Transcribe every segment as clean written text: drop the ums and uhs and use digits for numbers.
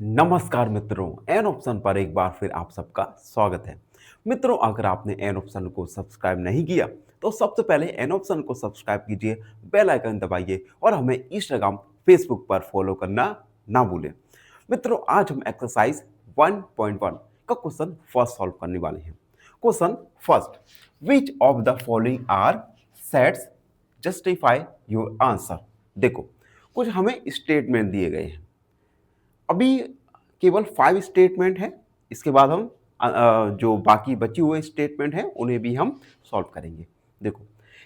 नमस्कार मित्रों, an option पर एक बार फिर आप सबका स्वागत है। मित्रों, अगर आपने एन ऑप्शन को सब्सक्राइब नहीं किया तो सबसे पहले एन ऑप्शन को सब्सक्राइब कीजिए, बेल आइकन दबाइए और हमें इंस्टाग्राम, फेसबुक पर फॉलो करना ना भूलें। मित्रों, आज हम एक्सरसाइज 1.1 का क्वेश्चन फर्स्ट सॉल्व करने वाले हैं। Question first, which of the following are sets justify your answer. देखो, कुछ हमें स्टेटमेंट दिए गए हैं। अभी केवल 5 स्टेटमेंट हैं। इसके बाद हम जो बाकी बची हुए स्टेटमेंट हैं उन्हें भी हम सॉल्व करेंगे। देखो,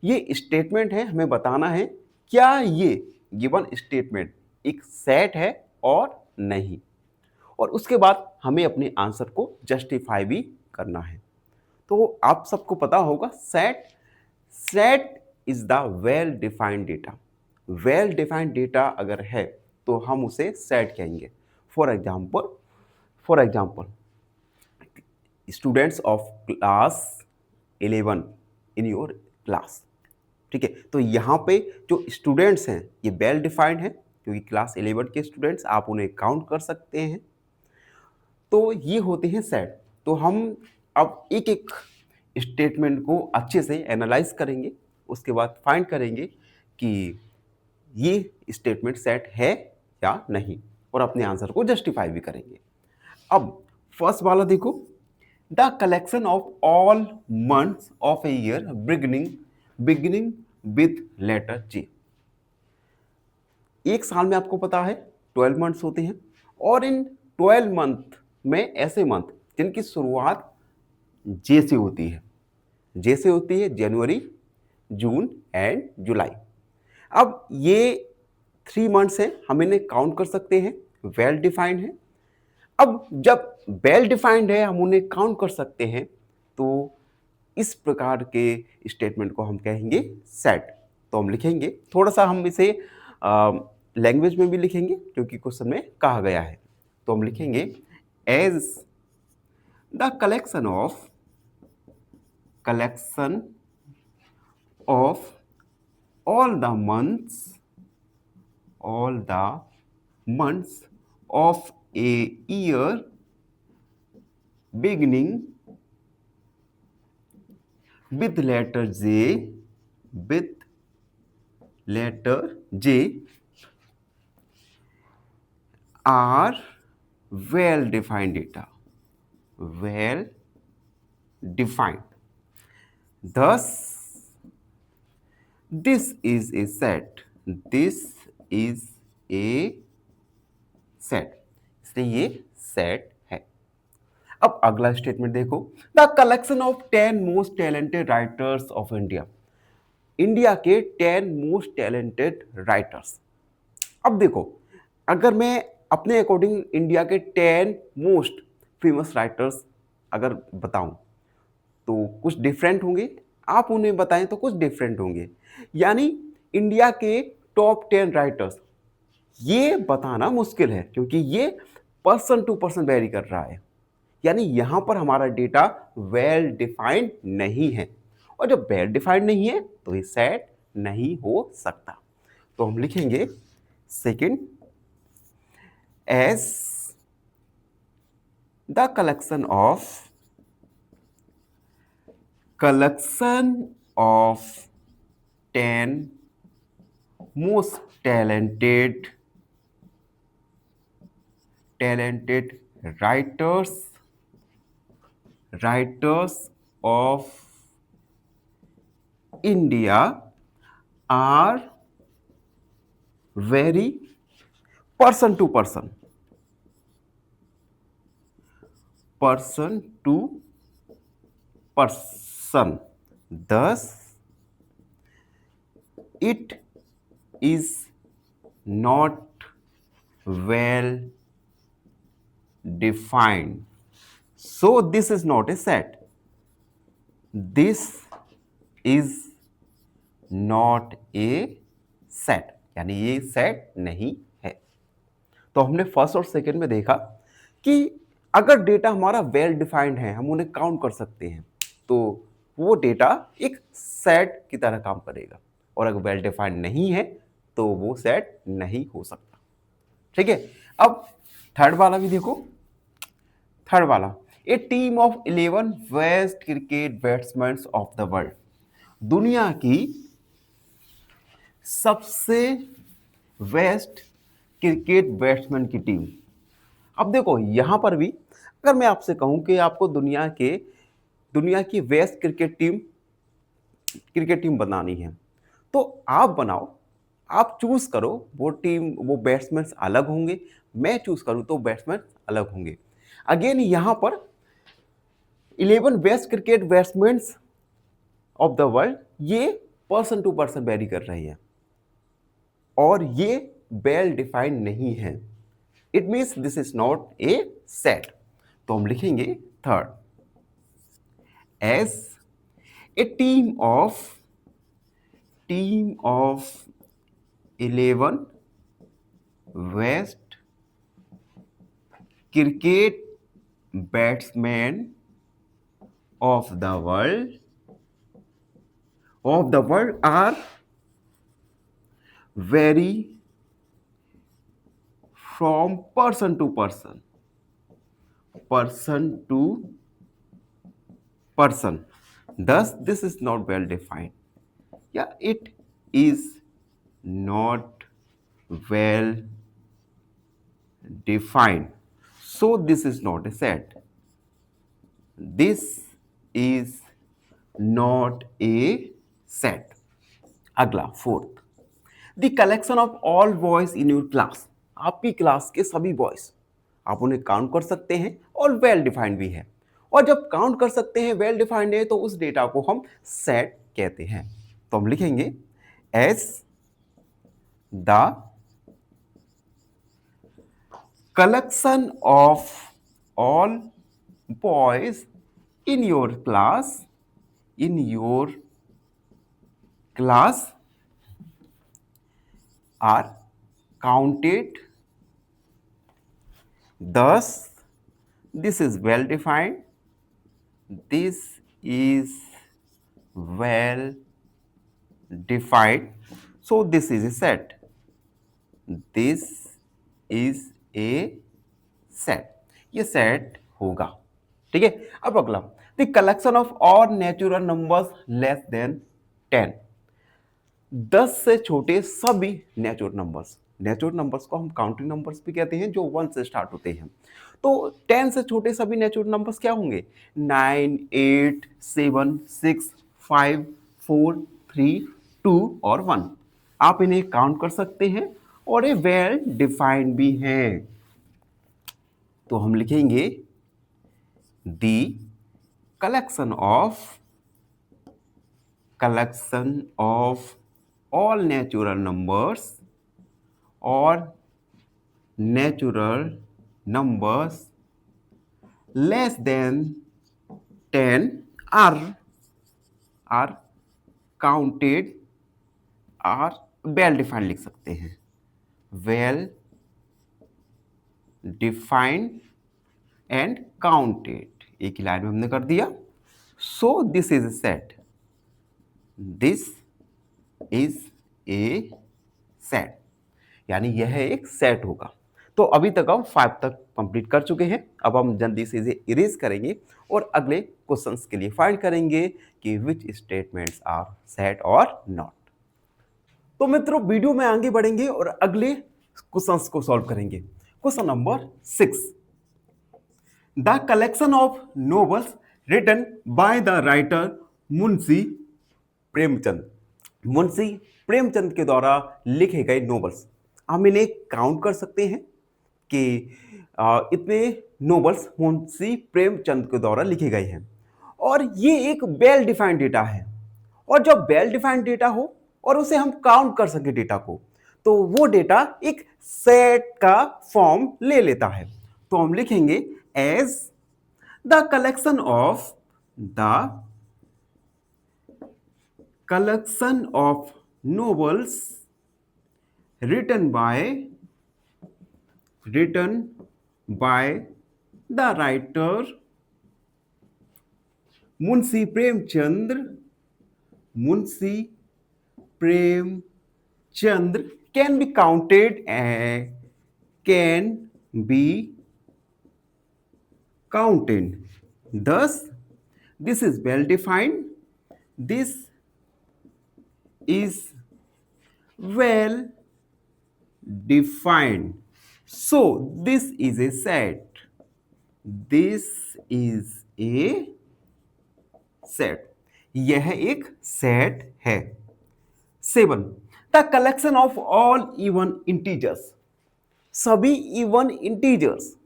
ये स्टेटमेंट है, हमें बताना है क्या ये गिवन स्टेटमेंट एक सेट है और नहीं, और उसके बाद हमें अपने आंसर को जस्टिफाई भी करना है। तो आप सबको पता होगा, set set is the well defined data. Well defined data अगर है तो हम उसे सेट कहेंगे। For example students of class 11 in your class. ठीक है, तो यहाँ पे जो स्टूडेंट्स हैं ये वेल डिफाइंड है, क्योंकि क्लास 11 के स्टूडेंट्स आप उन्हें काउंट कर सकते हैं। तो ये होते हैं सेट। तो हम अब एक एक स्टेटमेंट को अच्छे से एनालाइज करेंगे, उसके बाद फाइंड करेंगे कि ये स्टेटमेंट सेट है या नहीं, और अपने आंसर को जस्टिफाई भी करेंगे। अब फर्स्ट वाला देखो, the collection of all months of a year beginning with letter J. एक साल में आपको पता है 12 मंथ्स होते हैं, और इन 12 मंथ में ऐसे मंथ जिनकी शुरुआत जे से होती है। जे से होती है जनवरी, जून एंड जुलाई। अब ये 3 मंथ्स हैं, हम इन्हें काउंट कर सकते हैं, वेल डिफाइंड है। अब जब वेल डिफाइंड है, हम उन्हें काउंट कर सकते हैं, तो इस प्रकार के स्टेटमेंट को हम कहेंगे सेट। तो हम लिखेंगे, थोड़ा सा हम इसे लैंग्वेज में भी लिखेंगे क्योंकि क्वेश्चन में कहा गया है। तो हम लिखेंगे as the collection of all the months of a year beginning with letter J are well defined data. Well defined. Thus, this is a set. This is a set. इसलिए ये सेट है। अब अगला स्टेटमेंट देखो, the collection of 10 most talented writers of India. India के 10 most talented writers. अब देखो, अगर मैं अपने अकॉर्डिंग इंडिया के 10 मोस्ट फेमस राइटर्स अगर बताऊं तो कुछ डिफरेंट होंगे, आप उन्हें बताएं तो कुछ डिफरेंट होंगे। यानी इंडिया के टॉप 10 राइटर्स ये बताना मुश्किल है, क्योंकि ये पर्सन टू पर्सन वेरी कर रहा है। यानी यहां पर हमारा डेटा वेल डिफाइंड नहीं है, और जब वेल डिफाइंड नहीं है तो ये सेट नहीं हो सकता। तो हम लिखेंगे second, as the collection of 10 most talented writers of India are very person to person thus it is not well defined, so this is not a set. This is not a set, यानी ये set नहीं है। तो हमने first और second में देखा कि अगर डेटा हमारा वेल डिफाइंड है, हम उन्हें काउंट कर सकते हैं, तो वो डेटा एक सेट की तरह काम करेगा, और अगर वेल डिफाइंड नहीं है तो वो सेट नहीं हो सकता। ठीक है, अब थर्ड वाला भी देखो, थर्ड वाला, a team of 11 best cricket batsman of the world, दुनिया की सबसे बेस्ट क्रिकेट बैट्समैन की टीम। अब देखो यहां पर भी अगर मैं आपसे कहूं कि आपको दुनिया की बेस्ट क्रिकेट टीम बनानी है, तो आप बनाओ, आप चूज करो। वो टीम, वो बैट्समैन अलग होंगे, मैं चूज करूं तो बैट्समैन अलग होंगे। अगेन यहां पर 11 best cricket batsman of the world, ये पर्सन टू पर्सन वेरी कर रही है और ये वेल डिफाइंड नहीं है। It means this is not a set. तो हम लिखेंगे third, as a team of 11 best cricket batsman of the world are vary from person to person. Thus this is not well defined. Yeah, it is not well defined, so this is not a set. This is not a set. अगला fourth, the collection of all boys in your class, आपकी class के सभी boys, आप उन्हें count कर सकते हैं और वेल डिफाइंड भी है। और जब काउंट कर सकते हैं, वेल डिफाइंड है, तो उस डेटा को हम सेट कहते हैं। तो हम लिखेंगे as the collection of all boys in your class are counted, thus this is well defined, this is well defined, so this is a set, this is a set, ये set होगा। ठीक है। अब अगला, the collection of all natural numbers less than 10, 10 से छोटे सभी natural numbers को हम काउंटिंग नंबर्स भी कहते हैं, जो 1 से स्टार्ट होते हैं। तो 10 से छोटे सभी नेचुरल नंबर्स क्या होंगे? 9, 8, 7, 6, 5, 4, 3, 2 और 1। आप इन्हें काउंट कर सकते हैं और ये वेल डिफाइंड भी हैं। तो हम लिखेंगे the collection of all natural numbers less than 10 are counted, are well defined लिख सकते हैं, well defined and counted, एक ही लाइन में हमने कर दिया। So this is a set, this is a set, यानी यह एक सेट होगा। तो अभी तक हम 5 तक कंप्लीट कर चुके हैं। अब हम जल्दी से इसे इरेज करेंगे और अगले क्वेश्चंस के लिए फाइंड करेंगे कि विच स्टेटमेंट्स आर सेट और नॉट। तो मित्रों, वीडियो में आगे बढ़ेंगे और अगले क्वेश्चंस को सॉल्व करेंगे। Question number 6, the collection of novels written by the writer Munshi Premchand, Munshi Premchand के द्वारा लिखे गए नोवेल्स, हम इन्हें काउंट कर सकते हैं कि इतने नोवेल्स मुंशी प्रेमचंद के द्वारा लिखे गए हैं। और ये एक वेल डिफाइंड डेटा है, और जब वेल डिफाइंड डेटा हो और उसे हम काउंट कर सके डेटा को, तो वो डेटा एक सेट का फॉर्म ले लेता है। तो हम लिखेंगे as the collection of novels written by the writer Munshi Premchand can be counted be counted. Thus, this is well defined. This is well defined. So, this is a set. This is a set. यह एक set है. 7. The collection of all even integers. सभी even integers.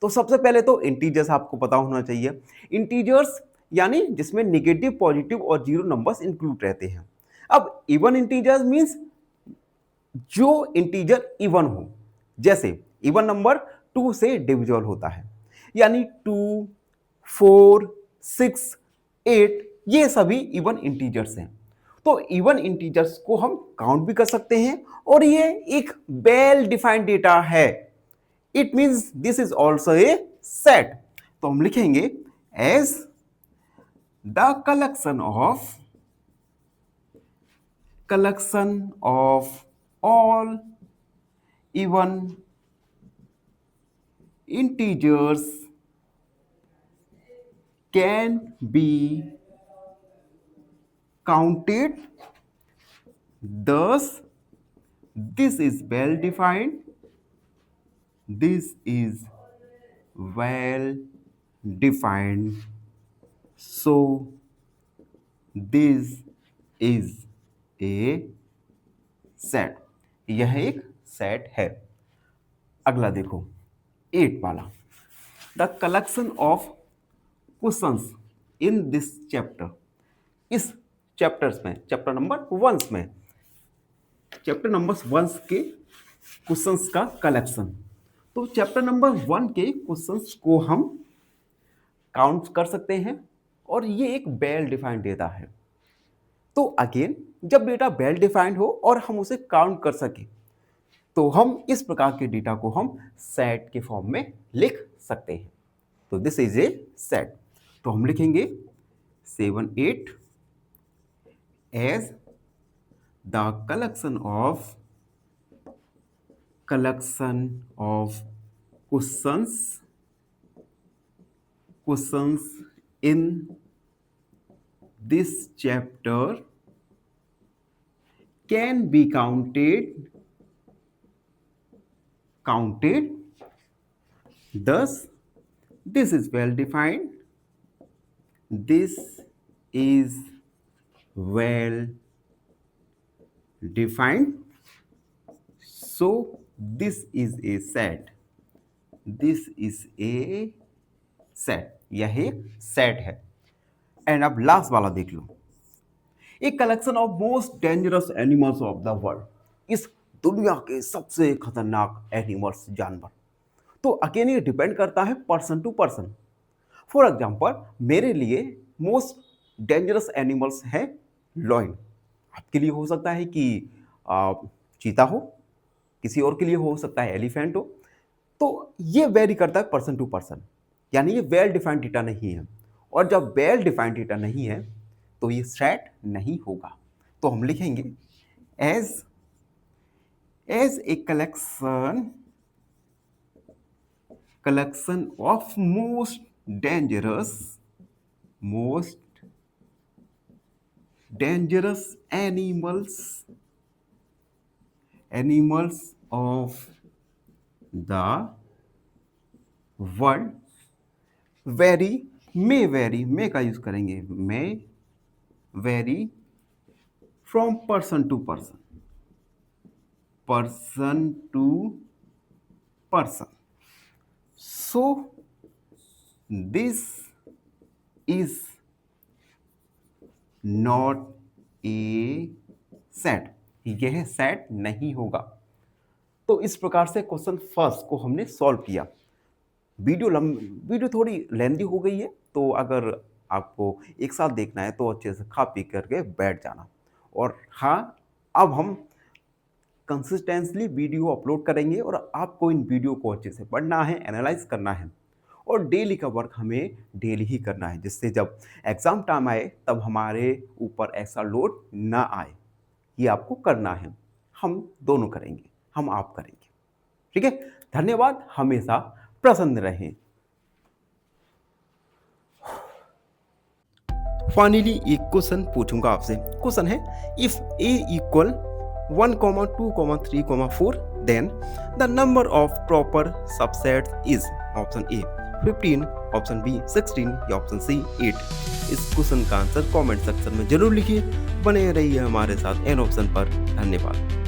तो सबसे पहले तो integers आपको पता होना चाहिए. इंटीजर्स यानी जिसमें नेगेटिव, पॉजिटिव और जीरो नंबर्स इंक्लूड रहते हैं. अब इवन इंटीजर्स मींस जो इंटीजर इवन हो. जैसे इवन नंबर 2 से डिविजिबल होता है, यानी 2, 4, 6, 8 ये सभी इवन इंटीजर्स हैं. तो इवन इंटीजर्स को हम काउंट भी कर सकते हैं और ये एक वेल डिफाइंड डेटा है. It means this is also a set. तो हम लिखेंगे as the collection of all even integers can be counted. Thus, this is well defined. This is well defined. So, this is a set. यह एक set है. अगला देखो 8 वाला. The collection of questions in this chapter. इस chapters में, chapter number 1 में, chapter number 1 के क्वेश्चंस का कलेक्शन. तो चैप्टर नंबर 1 के क्वेश्चंस को हम काउंट कर सकते हैं और ये एक वेल डिफाइंड डेटा है. तो अगेन जब डेटा वेल डिफाइंड हो और हम उसे काउंट कर सके तो हम इस प्रकार के डेटा को हम सेट के फॉर्म में लिख सकते हैं. तो दिस इज ए सेट. तो हम लिखेंगे 7, 8 as the collection of questions in this chapter can be counted. Thus, this is well defined. This is well defined. So, this is a set. This is a set. यह एक set है. And अब last वाला देख लो. एक collection of most dangerous animals of the world. इस दुनिया के सबसे खतरनाक एनिमल्स, जानवर. तो अगेन ये डिपेंड करता है person to person. For example मेरे लिए मोस्ट डेंजरस एनिमल्स है लॉयन. आपके लिए हो सकता है कि चीता हो, किसी और के लिए हो सकता है एलिफेंट हो. तो ये वेरी करता है पर्सन टू पर्सन. यानी ये वेल डिफाइंड डेटा नहीं है. और जब वेल डिफाइंड डेटा नहीं है तो ये सेट नहीं होगा. तो हम लिखेंगे as a collection of most dangerous animals of the world. may का यूज करेंगे. may vary from person to person. So this is not a set. यह सेट नहीं होगा. तो इस प्रकार से क्वेश्चन फर्स्ट को हमने सॉल्व किया. वीडियो थोड़ी लेंदी हो गई है, तो अगर आपको एक साथ देखना है तो अच्छे से खा पी करके बैठ जाना. और हाँ, अब हम कंसिस्टेंटली वीडियो अपलोड करेंगे और आपको इन वीडियो को अच्छे से पढ़ना है, एनालाइज करना है और डेली का वर्क हमें डेली ही करना है, जिससे जब एग्ज़ाम टाइम आए तब हमारे ऊपर ऐसा लोड ना आए. ये आपको करना है. हम दोनों करेंगे, हम आप करेंगे. ठीक है. धन्यवाद, हमेशा प्रसन्न रहें। फाइनली एक क्वेश्चन पूछूंगा आपसे। क्वेश्चन है, if a equal 1, 2, 3, 4 then the number of proper subsets is option A 15, option B 16 या ऑप्शन सी 8। इस क्वेश्चन का आंसर कमेंट सेक्शन में जरूर लिखिए। बने रहिए हमारे साथ एन ऑप्शन पर। धन्यवाद।